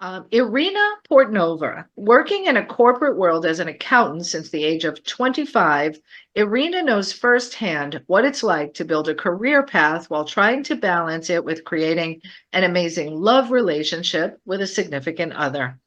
Irina Portnova, working in a corporate world as an accountant since the age of 25, Irina knows firsthand what it's like to build a career path while trying to balance it with creating an amazing love relationship with a significant other.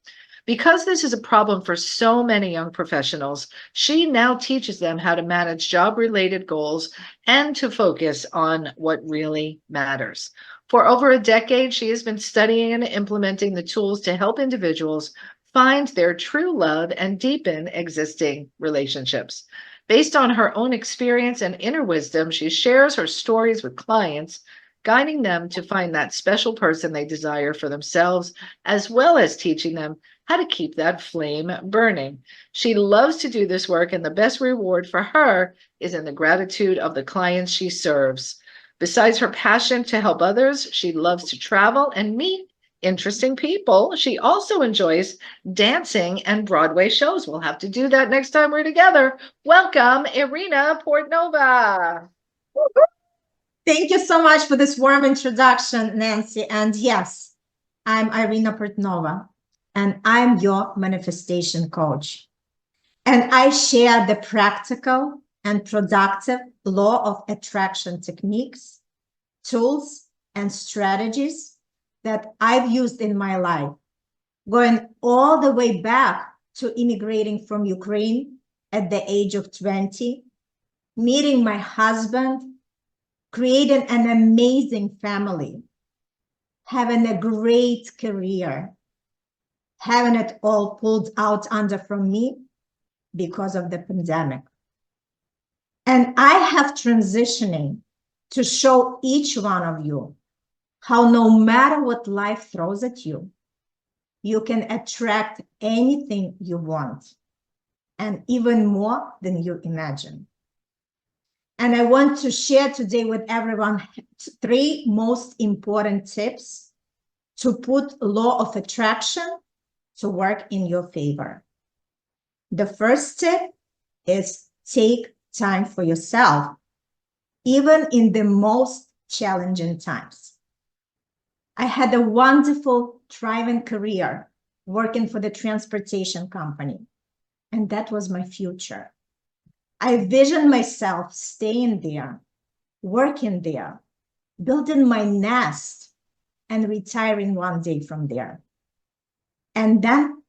Because this is a problem for so many young professionals, she now teaches them how to manage job related goals and to focus on what really matters. For over a decade, she has been studying and implementing the tools to help individuals find their true love and deepen existing relationships. Based on her own experience and inner wisdom, she shares her stories with clients, guiding them to find that special person they desire for themselves, as well as teaching them how to keep that flame burning. She loves to do this work, and the best reward for her is in the gratitude of the clients she serves. Besides her passion to help others, she loves to travel and meet interesting people. She also enjoys dancing and Broadway shows. We'll have to do that next time we're together. Welcome, Irina Portnova. Thank you so much for this warm introduction, Nancy. And yes, I'm Irina Portnova, and I'm your manifestation coach. And I share the practical and productive law of attraction techniques, tools, and strategies that I've used in my life, going all the way back to immigrating from Ukraine at the age of 20, meeting my husband, creating an amazing family, having a great career, having it all pulled out under from me because of the pandemic. And I have transitioning to show each one of you how no matter what life throws at you, you can attract anything you want, and even more than you imagine. And I want to share today with everyone 3 most important tips to put law of attraction to work in your favor. The first tip is take time for yourself, even in the most challenging times. I had a wonderful, thriving career working for the transportation company, and that was my future. I visioned myself staying there, working there, building my nest, and retiring one day from there. And then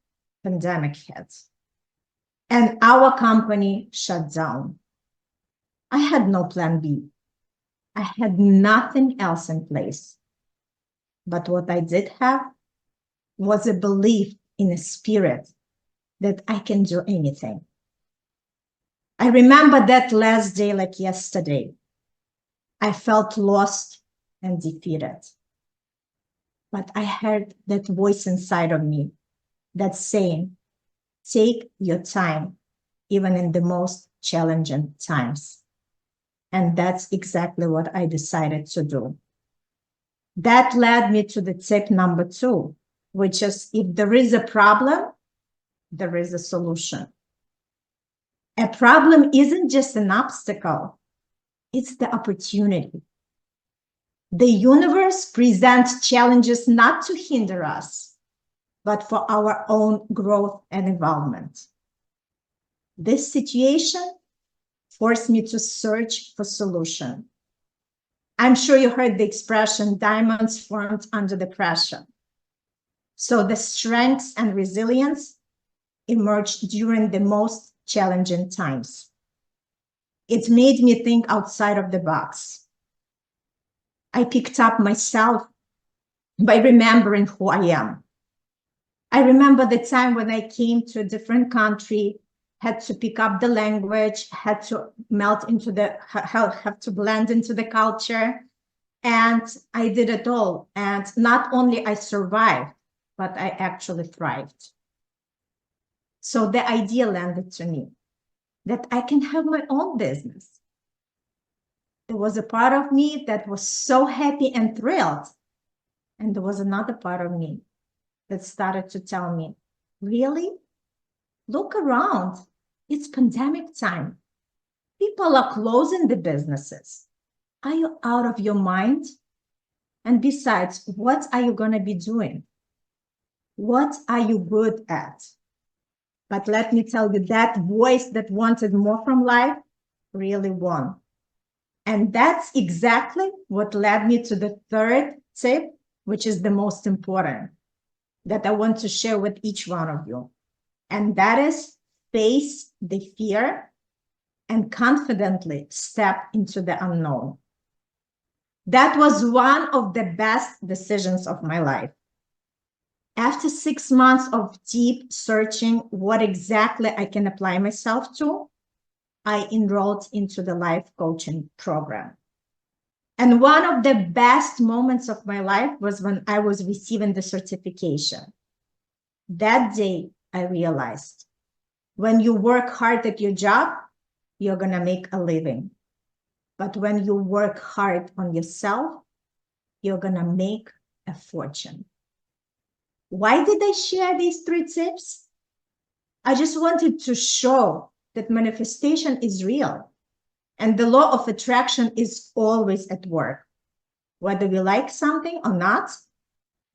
pandemic hit, and our company shut down. I had no plan B. I had nothing else in place. But what I did have was a belief in a spirit that I can do anything. I remember that last day like yesterday. I felt lost and defeated. But I heard that voice inside of me that's saying, take your time, even in the most challenging times. And that's exactly what I decided to do. That led me to the tip number 2, which is if there is a problem, there is a solution. A problem isn't just an obstacle, it's the opportunity. The universe presents challenges not to hinder us, but for our own growth and involvement. This situation forced me to search for solution. I'm sure you heard the expression, diamonds formed under the pressure. So the strengths and resilience emerged during the most challenging times. It made me think outside of the box. I picked up myself by remembering who I am. I remember the time when I came to a different country, had to pick up the language, had to melt into have to blend into the culture. And I did it all. And not only I survived, but I actually thrived. So the idea landed to me that I can have my own business. There was a part of me that was so happy and thrilled. And there was another part of me that started to tell me, really? Look around. It's pandemic time. People are closing the businesses. Are you out of your mind? And besides, what are you going to be doing? What are you good at? But let me tell you, that voice that wanted more from life really won. And that's exactly what led me to the third tip, which is the most important, that I want to share with each one of you. And that is face the fear and confidently step into the unknown. That was one of the best decisions of my life. After 6 months of deep searching what exactly I can apply myself to, I enrolled into the life coaching program. And one of the best moments of my life was when I was receiving the certification. That day, I realized when you work hard at your job, you're going to make a living. But when you work hard on yourself, you're going to make a fortune. Why did I share these 3 tips? I just wanted to show that manifestation is real and the law of attraction is always at work. Whether we like something or not,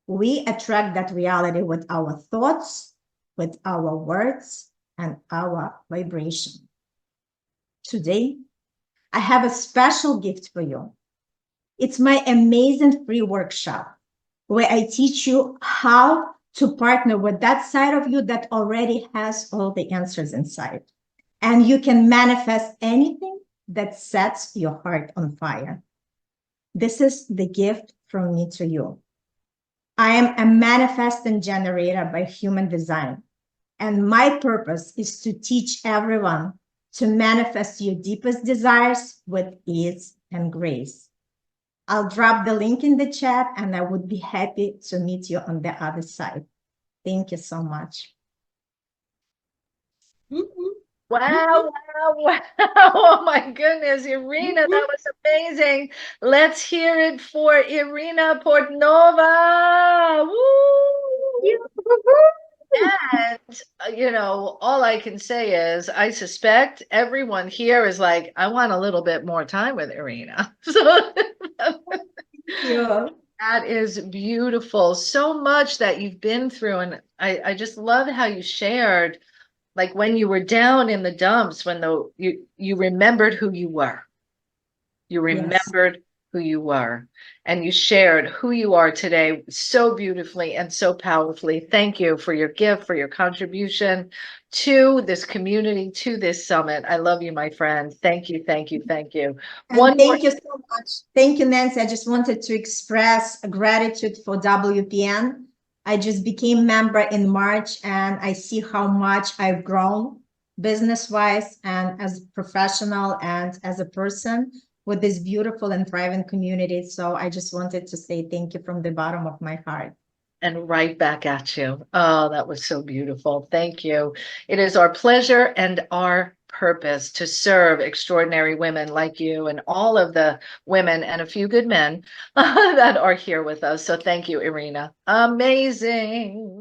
we attract that reality with our thoughts, with our words, and our vibration. Today, I have a special gift for you. It's my amazing free workshop where I teach you how to partner with that side of you that already has all the answers inside. And you can manifest anything that sets your heart on fire. This is the gift from me to you. I am a manifesting generator by human design. And my purpose is to teach everyone to manifest your deepest desires with ease and grace. I'll drop the link in the chat and I would be happy to meet you on the other side. Thank you so much. Wow, wow, wow. Oh my goodness, Irina, that was amazing. Let's hear it for Irina Portnova. Woo! And, all I can say is I suspect everyone here is like, I want a little bit more time with Irina. So Yeah. that is beautiful. So much that you've been through. And I just love how you shared, like when you were down in the dumps, when you remembered who you were. You remembered who you were, and you shared who you are today so beautifully and so powerfully. Thank you for your gift, for your contribution to this community, to this summit. I love you, my friend. Thank you, thank you, thank you. And thank you so much. Thank you, Nancy. I just wanted to express gratitude for WPN. I just became member in March, and I see how much I've grown business-wise and as a professional and as a person with this beautiful and thriving community. So I just wanted to say thank you from the bottom of my heart. And right back at you. Oh, that was so beautiful. Thank you. It is our pleasure and our purpose to serve extraordinary women like you and all of the women and a few good men that are here with us. So thank you, Irina. Amazing.